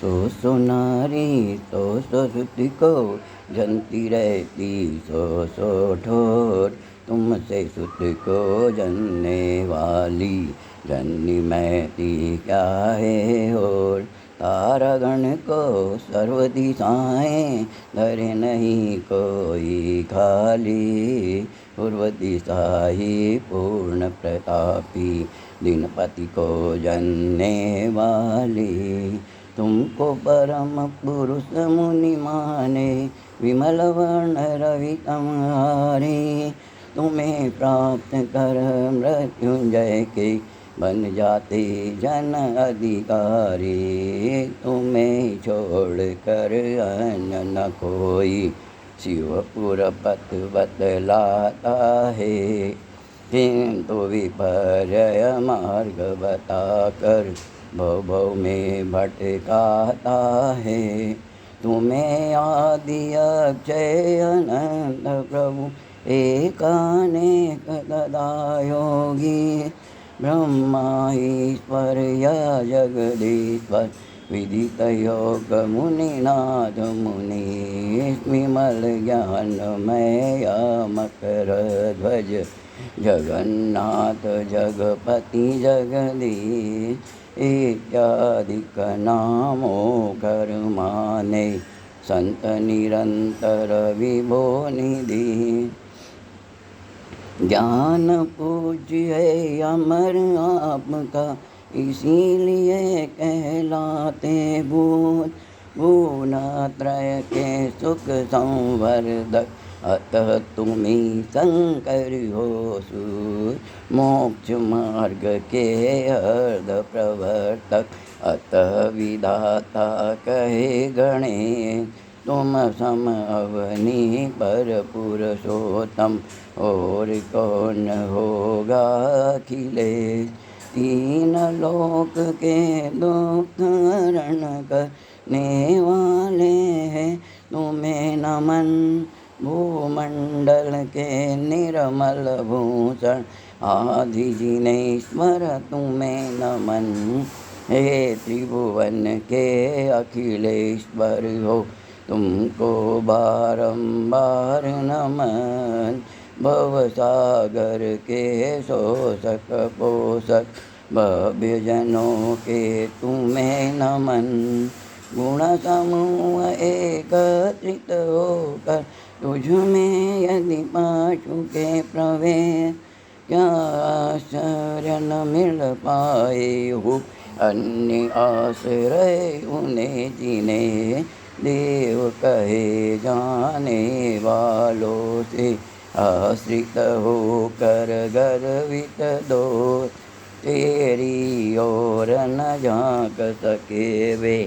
सो नारी सो श्रुति को जनती रहती सो ठोर। तुमसे श्रुत को जनने वाली जननी मैं थी क्या है और। तारागण को सर्व दिशाएं धरे नहीं कोई खाली। पूर्व दिशा ही पूर्ण प्रतापी दिनपति को जनने वाली। तुमको परम पुरुष मुनि माने विमल वर्ण रवि तुम्हारी। तुम्हें प्राप्त कर मृत्युंजय के बन जाते जन अधिकारी। तुम्हें छोड़ कर अन्य न कोई शिवपुर पथ बतलाता है। किंतु विपर्य मार्ग बताकर भव में भटकाता है। तुम्हें आदि अक्षय अनंत प्रभु एकानेक सदा योगी। ब्रह्मा ईश्वर या जगदीश्वर विदित योग मुनिनाथ मुनि। विमल ज्ञानमय मकर ध्वज जगन्नाथ जगपति जगदीश इत्यादिक नामों कर माने संत निरंतर विभो निधि। ज्ञान पूज्य है अमर आपका इसीलिए कहलाते भूत। भुवनत्रय के सुख संवर्धक अतः तुम्ही शंकर हो सूर। मोक्ष मार्ग के अर्ध प्रवर्तक अतः विधाता कहे गणेश। तुम सम अवनी पर पुरुषोत्तम और कौन होगा अखिलेश। तीन लोक के दुख हरण करने वाले हैं तुम्हें नमन। भूमंडल के निर्मल भूषण आदि जिनेश्वर तुम्हें नमन। हे त्रिभुवन के अखिलेश्वर हो तुमको बारंबार नमन। भवसागर के शोषक पोषक भव्य जनों के तुम्हें नमन। गुण समूह एकत्रित होकर तुझ में यदि पाशु के प्रवेश। क्या आश्चर्य न मिल पाए हो अन्य आश्रय उन्हें जिन्हें देव कहे जाने वालों से आश्रित होकर गर्वित दो। तेरी ओर न झांक सके वे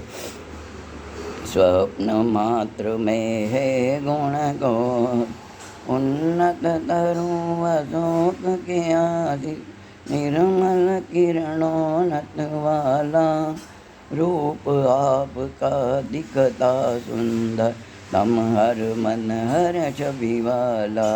स्वप्न मात्र में है गुण गौर। उन्नत तरुण अशोक के आदि निर्मल किरणों नत वाला। रूप आपका दिखता सुंदर तम हर मन हर छवि वाला।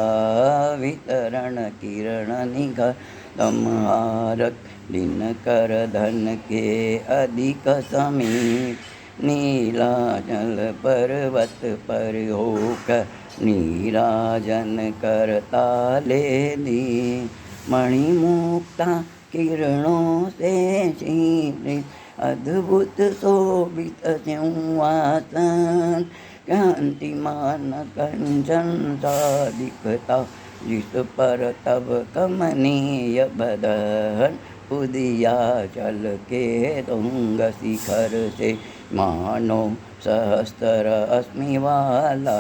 वितरण किरण निखर तम हारक दिन कर धन के अधिक समीप। नीलाचल पर्वत पर होकर नीराजन करता ले दी। मणिमुक्ता किरणों से शीतृत अद्भुत शोभित सिंहासन। कांतिमान कंचन सा दिखता जिस पर तब कमनीय बदन। उदिया चल के तुंग शिखर से मानो सहस्त्र अस्मि वाला।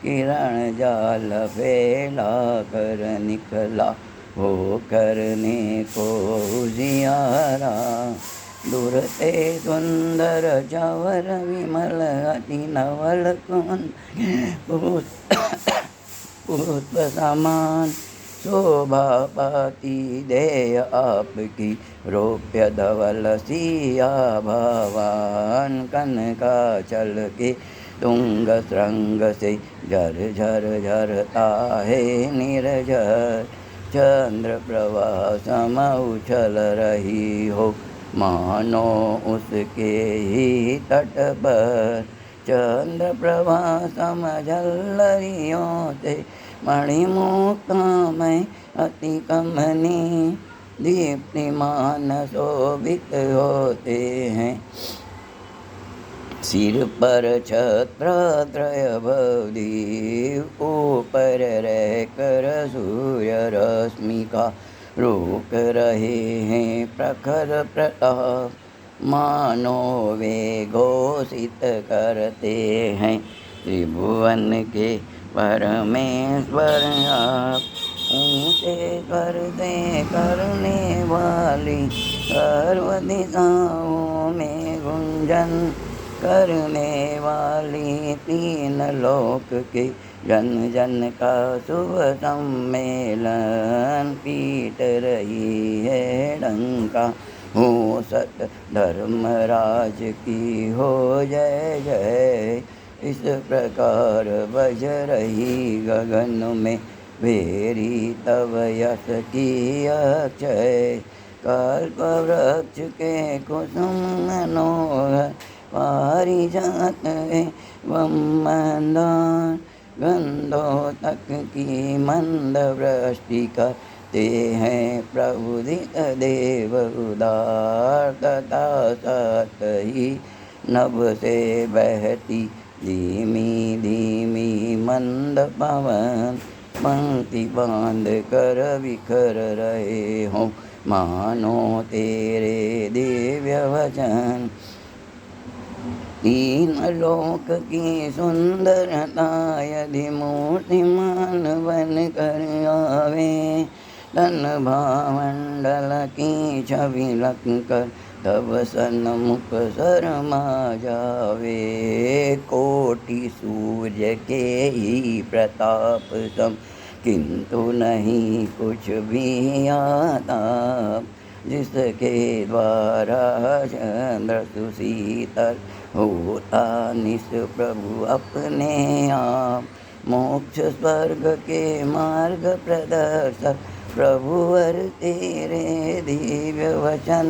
किरण जाल फैला कर निकला हो करने को उजियारा। दूर ते सुंदर जवर विमल अति नवल पुष्प समान। शोभा पाती देय आपकी रौप्य धवल सिया भवान। कनकाचल के तुंग श्रृंग से झर झर झरता है निर्झर। चंद्र प्रभा सम उछल रही हो मानो उसके ही तट पर चंद्र प्रभा समझलरियों से मणिमुक्तामय अति कमनी दीप्तिमान शोभित होते हैं। सिर पर छत्र त्रयबधी ऊपर रहकर सूर्य रश्मि का रोक रहे हैं प्रखर प्रताप, मानो वे घोषित करते हैं त्रिभुवन के परमेश्वर आप। ऊंचे स्वर से करने वाली सर्व दिशाओं में गुंजन करने वाली तीन लोक के जन जन का शुभ सम्मेलन पीट रही है डंका। हो सत धर्मराज की हो जय जय, इस प्रकार बज रही गगन में भेरी तव यश की अक्षय। कल्प वृक्ष के कुसुम मनोहर पारिजात एवं मंदार गंधों तक की मंद वृष्टि करते हैं प्रबुदित देव उदार। तथा सत ही नभ से बहती धीमी धीमी मंद पवन पंक्ति बांध कर बिखर रहे हों मानो तेरे दिव्य वचन। तीन लोक की सुंदरता यदि मूर्तिमान बन कर आवे, तन भामंडल की छवि लग कर तब सन्मुख शर्मा जावे। कोटि सूर्य के ही प्रताप सम किंतु नहीं कुछ भी आता, जिसके द्वारा चंद्र सुशीतल होता निस प्रभु अपने आप। मोक्ष स्वर्ग के मार्ग प्रदर्शक प्रभुवर तेरे दिव्य वचन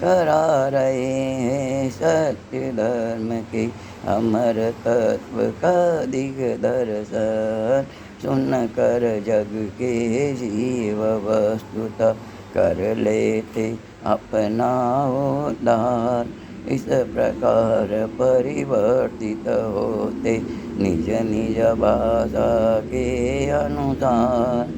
करा रहे हैं सत्य धर्म के अमर तत्व का दिग्दर्शन। सुन कर जग के जीव वस्तुतः कर लेते अपना उद्धार। इस प्रकार परिवर्तित होते निज निज भाषा के अनुसार।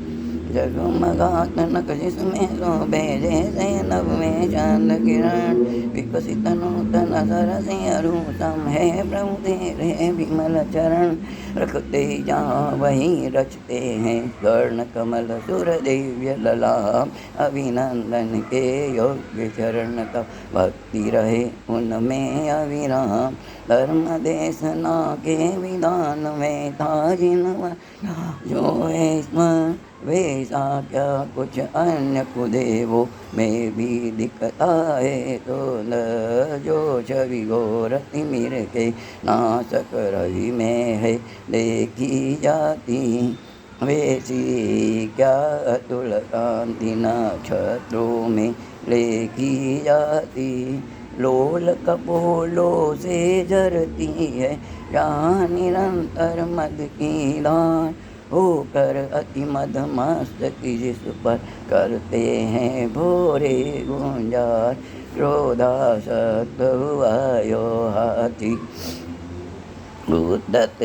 जगमगात नख जिसमें शोभे जैसे नभ में चांद किरण, विकसित नूतन सरस अरूतम है प्रभु तेरे विमल चरण। रखते जहाँ वहीं रचते हैं स्वर्ण कमल सुर दिव्य ललाम। अभिनंदन के योग्य चरण तब भक्ति रहे उनमें अविराम। धर्म देशना के विधान में था जिनवा जो स्मरण वैसा क्या कुछ अन्य कुदेवों में भी दिखता है तो न। जो छवि घोरति मिर के नाशक रवि में है देखी जाती, वैसी क्या अतुल कांति नक्षत्रों में लेखी जाती। लोल कपोलों से झरती है जहाँ निरंतर मद की धार, होकर अति मदमस्त जिस पर करते हैं भोरे गुंजार। क्रोधासक्त हुआ यो हाथी उद्धत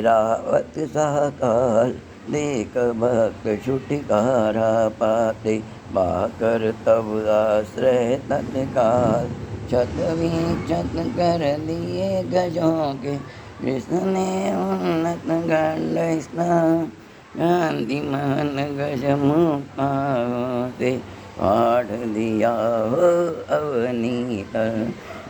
रावत साकाल, देख भक्त छुटकारा पाते बाकर तब आश्रय तत्काल। छत विक्षत कर दिए गजों के जिसने उन्नत गंड गांधीमान गज मुक्ताओं से फाड़ दिया हो अवनीत।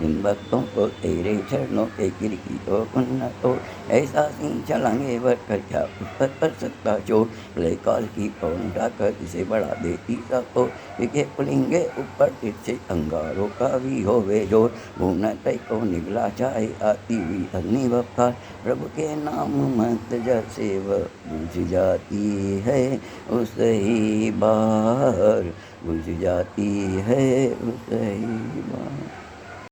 इन भक्तों को तेरे चरणों के गिरगी तो उन्नत हो, ऐसा सिंह चलांगे बढ़कर क्या उस पर कर सकता चोट। प्रलय काल की पवन उठाकर इसे बढ़ा देती सबको, विके पुलिंगे ऊपर तिरछे अंगारों का भी होवे जोर। भून तय को निगला चाहे आती हुई अग्नि बफ्फार, प्रभु के नाम मत जैसे वह बुझ जाती है उस ही बार। बुझ जाती है उस ही बात।